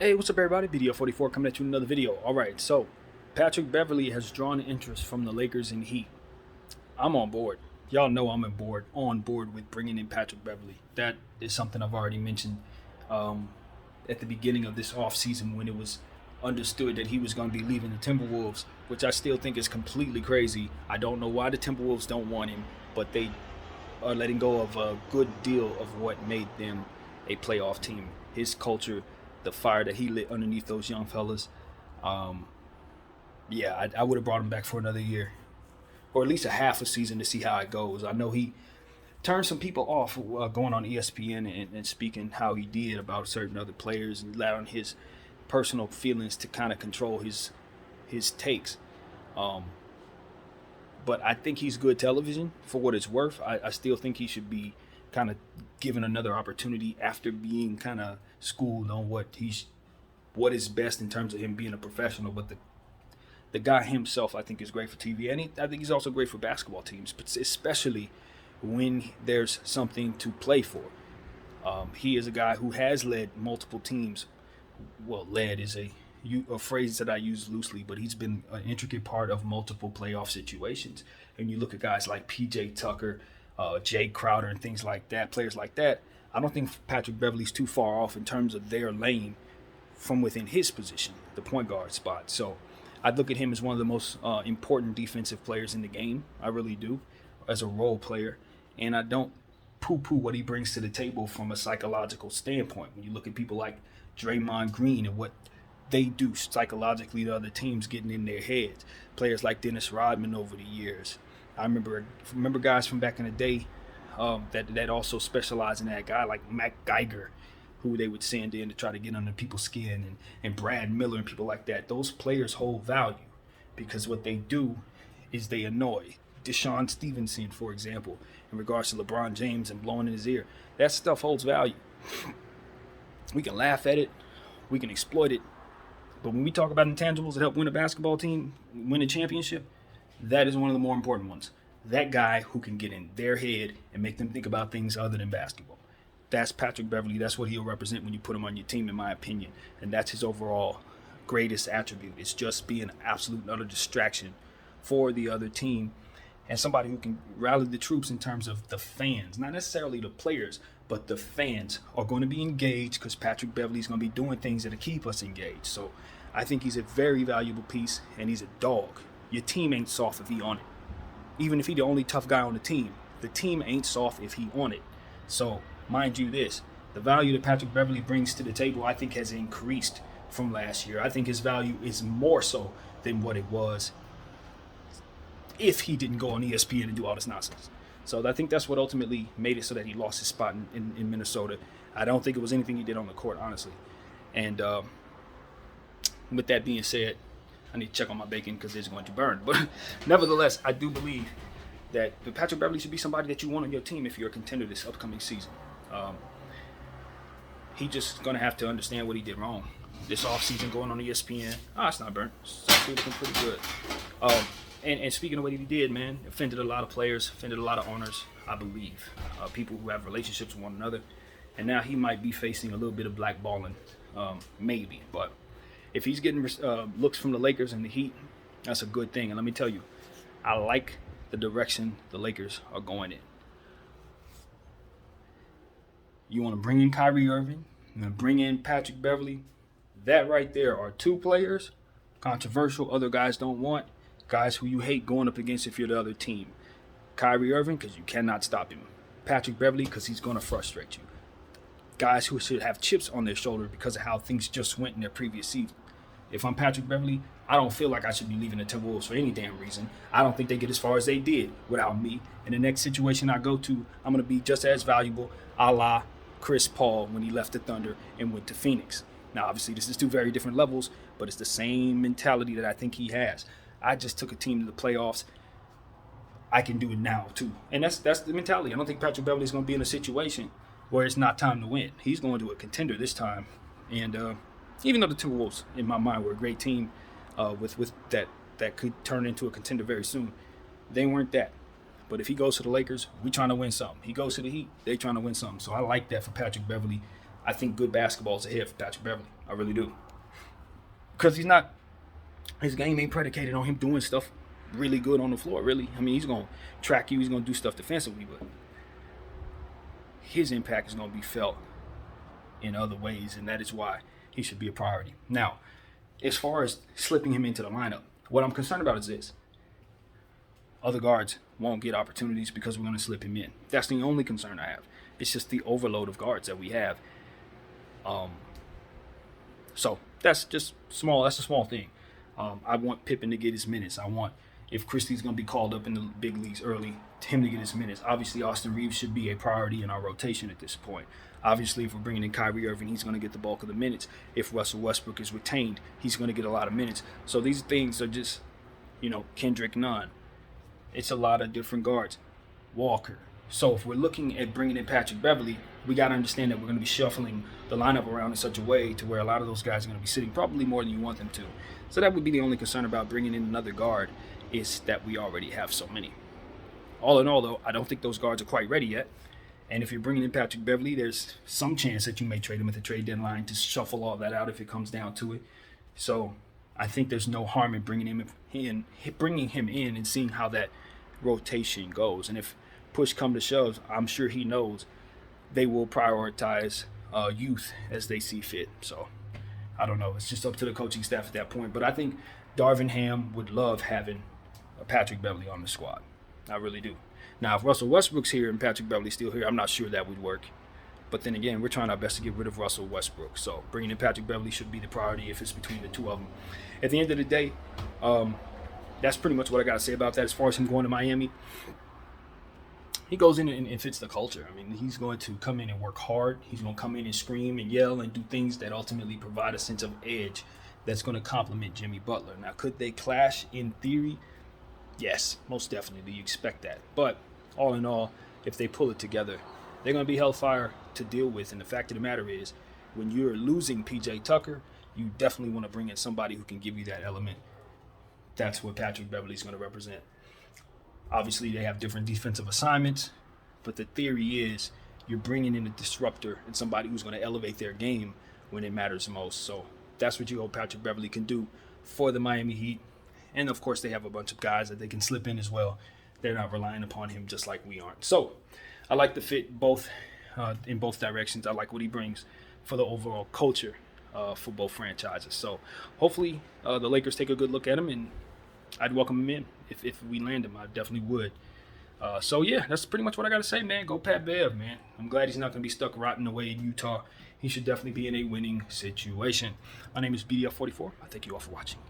Hey, what's up, everybody? BDO44 coming at you with another video. All right, so Patrick Beverley has drawn interest from the Lakers and Heat. I'm on board. Y'all know I'm on board with bringing in Patrick Beverley. That is something I've already mentioned at the beginning of this offseason when it was understood that he was going to be leaving the Timberwolves, which I still think is completely crazy. I don't know why the Timberwolves don't want him, but they are letting go of a good deal of what made them a playoff team. His culture, the fire that he lit underneath those young fellas. I would have brought him back for another year, or at least a half a season to see how it goes. I know he turned some people off going on ESPN and speaking how he did about certain other players and allowing his personal feelings to kind of control his takes. But I think he's good television for what it's worth. I still think he should be kind of given another opportunity after being kind of schooled on what is best in terms of him being a professional. But the guy himself, I think, is great for TV, and I think he's also great for basketball teams, but especially when there's something to play for. He is a guy who has led multiple teams. Well, led is a phrase that I use loosely, but he's been an intricate part of multiple playoff situations. And you look at guys like P.J. Tucker, Jay Crowder, and things like that, players like that. I don't think Patrick Beverley's too far off in terms of their lane from within his position, the point guard spot. So I look at him as one of the most important defensive players in the game. I really do, as a role player. And I don't poo-poo what he brings to the table from a psychological standpoint. When you look at people like Draymond Green and what they do psychologically to other teams, getting in their heads. Players like Dennis Rodman over the years. I remember guys from back in the day that also specialize in that. Guy like Mac Geiger, who they would send in to try to get under people's skin, and Brad Miller and people like that. Those players hold value because what they do is they annoy. Deshaun Stevenson, for example, in regards to LeBron James and blowing in his ear. That stuff holds value. We can laugh at it. We can exploit it. But when we talk about intangibles that help win a basketball team, win a championship, that is one of the more important ones. That guy who can get in their head and make them think about things other than basketball. That's Patrick Beverley. That's what he'll represent when you put him on your team, in my opinion. And that's his overall greatest attribute. It's just being an absolute and utter distraction for the other team, and somebody who can rally the troops in terms of the fans. Not necessarily the players, but the fans are going to be engaged because Patrick Beverley is going to be doing things that'll keep us engaged. So I think he's a very valuable piece, and he's a dog. Your team ain't soft if he on it. Even if he the only tough guy on the team ain't soft if he on it. So mind you this, the value that Patrick Beverley brings to the table, I think, has increased from last year. I think his value is more so than what it was if he didn't go on ESPN and do all this nonsense. So I think that's what ultimately made it so that he lost his spot in Minnesota. I don't think it was anything he did on the court, honestly. And with that being said, I need to check on my bacon because it's going to burn. But nevertheless, I do believe that Patrick Beverley should be somebody that you want on your team if you're a contender this upcoming season. He just going to have to understand what he did wrong. This offseason going on ESPN, it's not burnt. It's actually looking pretty good. And speaking of what he did, man, offended a lot of players, offended a lot of owners, I believe. People who have relationships with one another. And now he might be facing a little bit of blackballing, maybe. But if he's getting looks from the Lakers and the Heat, that's a good thing. And let me tell you, I like the direction the Lakers are going in. You want to bring in Kyrie Irving and bring in Patrick Beverley. That right there are two players, controversial, other guys don't want. Guys who you hate going up against if you're the other team. Kyrie Irving, because you cannot stop him. Patrick Beverley, because he's going to frustrate you. Guys who should have chips on their shoulder because of how things just went in their previous season. If I'm Patrick Beverley, I don't feel like I should be leaving the Timberwolves for any damn reason. I don't think they get as far as they did without me. In the next situation I go to, I'm going to be just as valuable, a la Chris Paul when he left the Thunder and went to Phoenix. Now, obviously, this is two very different levels, but it's the same mentality that I think he has. I just took a team to the playoffs. I can do it now, too. And that's the mentality. I don't think Patrick Beverley is going to be in a situation where it's not time to win. He's going to a contender this time. And even though the Timberwolves, in my mind, were a great team with that could turn into a contender very soon, they weren't that. But if he goes to the Lakers, we trying to win something. He goes to the Heat, they trying to win something. So I like that for Patrick Beverley. I think good basketball is ahead for Patrick Beverly. I really do. Because his game ain't predicated on him doing stuff really good on the floor, really. I mean, he's going to track you, he's going to do stuff defensively, but his impact is going to be felt in other ways, and that is why he should be a priority. Now, as far as slipping him into the lineup, what I'm concerned about is this. Other guards won't get opportunities because we're going to slip him in. That's the only concern I have. It's just the overload of guards that we have. So that's just small. That's a small thing. I want Pippen to get his minutes. I want, if Christie's going to be called up in the big leagues early, him to get his minutes. Obviously, Austin Reeves should be a priority in our rotation at this point. Obviously, if we're bringing in Kyrie Irving, he's going to get the bulk of the minutes. If Russell Westbrook is retained, he's going to get a lot of minutes. So these things are just, Kendrick Nunn. It's a lot of different guards. Walker. So if we're looking at bringing in Patrick Beverly, we got to understand that we're going to be shuffling the lineup around in such a way to where a lot of those guys are going to be sitting probably more than you want them to. So that would be the only concern about bringing in another guard, is that we already have so many. All in all, though, I don't think those guards are quite ready yet. And if you're bringing in Patrick Beverly, there's some chance that you may trade him at the trade deadline to shuffle all that out if it comes down to it. So I think there's no harm in bringing him in and seeing how that rotation goes. And if push come to shove, I'm sure he knows they will prioritize youth as they see fit. So I don't know. It's just up to the coaching staff at that point. But I think Darvin Ham would love having Patrick Beverly on the squad. I really do. Now, if Russell Westbrook's here and Patrick Beverly's still here, I'm not sure that would work. But then again, we're trying our best to get rid of Russell Westbrook. So bringing in Patrick Beverly should be the priority if it's between the two of them. At the end of the day, that's pretty much what I got to say about that. As far as him going to Miami, he goes in and fits the culture. I mean, he's going to come in and work hard. He's going to come in and scream and yell and do things that ultimately provide a sense of edge that's going to complement Jimmy Butler. Now, could they clash in theory? Yes, most definitely. You expect that. But all in all, if they pull it together, they're going to be hellfire to deal with. And the fact of the matter is, when you're losing PJ Tucker, you definitely want to bring in somebody who can give you that element. That's what Patrick Beverly is going to represent. Obviously, they have different defensive assignments, but the theory is you're bringing in a disruptor and somebody who's going to elevate their game when it matters most. So that's what you hope Patrick Beverly can do for the Miami Heat. And, of course, they have a bunch of guys that they can slip in as well. They're not relying upon him just like we aren't. So I like the fit in both directions. I like what he brings for the overall culture for both franchises. So hopefully the Lakers take a good look at him, and I'd welcome him in. If we land him, I definitely would. So, yeah, that's pretty much what I got to say, man. Go Pat Bev, man. I'm glad he's not going to be stuck rotting away in Utah. He should definitely be in a winning situation. My name is BDF44. I thank you all for watching.